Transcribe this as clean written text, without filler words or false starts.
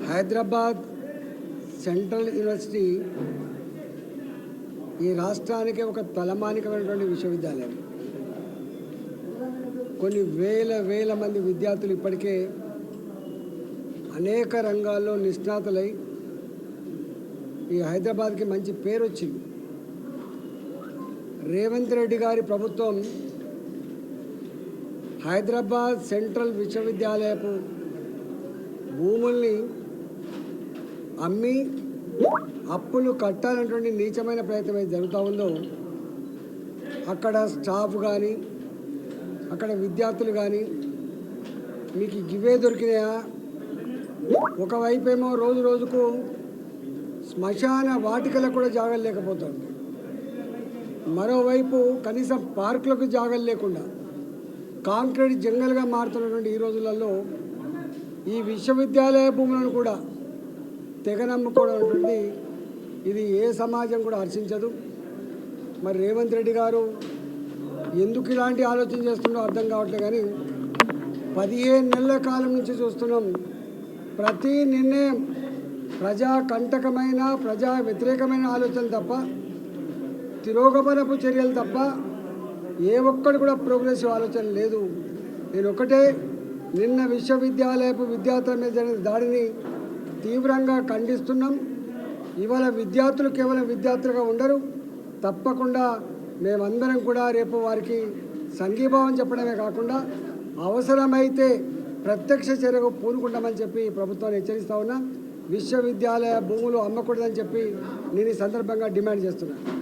Hyderabad central university ఈ రాష్ట్రానికి ఒక తలమానికమైనటువంటి విశ్వవిద్యాలయం. కొన్ని వేల మంది విద్యార్థులు ఇప్పటికే అనేక రంగాల్లో నిష్ణాతులై ఈ హైదరాబాద్కి మంచి పేరు వచ్చింది. రేవంత్ రెడ్డి గారి ప్రభుత్వం హైదరాబాద్ సెంట్రల్ విశ్వవిద్యాలయపు భూముల్ని అమ్మి అప్పులు కట్టాలన్నటువంటి నీచమైన ప్రయత్నం అయితే జరుగుతూ ఉందో, అక్కడ స్టాఫ్ కానీ అక్కడ విద్యార్థులు కానీ మీకు ఇవే దొరికినాయా? ఒకవైపేమో రోజు రోజుకు శ్మశాన వాటికలకు కూడా జాగలు లేకపోతుంది, మరోవైపు కనీసం పార్కులకు జాగలు లేకుండా కాంక్రీట్ జంగల్గా మారుతున్నటువంటి ఈ రోజులలో ఈ విశ్వవిద్యాలయ భూములను కూడా తెగనమ్ముకోవడం అనేది ఇది ఏ సమాజం కూడా హర్షించదు. మరి రేవంత్ రెడ్డి గారు ఎందుకు ఇలాంటి ఆలోచన చేస్తుండో అర్థం కావట్లేదు. కానీ 15 నెలల కాలం నుంచి చూస్తున్నాం, ప్రతి నిర్ణయం ప్రజా కంటకమైన ప్రజా వ్యతిరేకమైన ఆలోచనలు తప్ప, తిరోగమనపు చర్యలు తప్ప ఏ ఒక్కటి కూడా ప్రోగ్రెసివ్ ఆలోచన లేదు. నేను ఒకటే, నిన్న విశ్వవిద్యాలయపు విద్యార్థుల మీద జరిగిన దాడిని తీవ్రంగా ఖండిస్తున్నాం. ఇవాళ విద్యార్థులు కేవలం విద్యార్థులుగా ఉండరు, తప్పకుండా మేమందరం కూడా రేపు వారికి సంఘీభావం చెప్పడమే కాకుండా అవసరమైతే ప్రత్యక్ష చర్యకు పూనుకుంటామని చెప్పి ప్రభుత్వాన్ని హెచ్చరిస్తా ఉన్నా. విశ్వవిద్యాలయ భూములు అమ్మకూడదని చెప్పి నేను ఈ సందర్భంగా డిమాండ్ చేస్తున్నాను.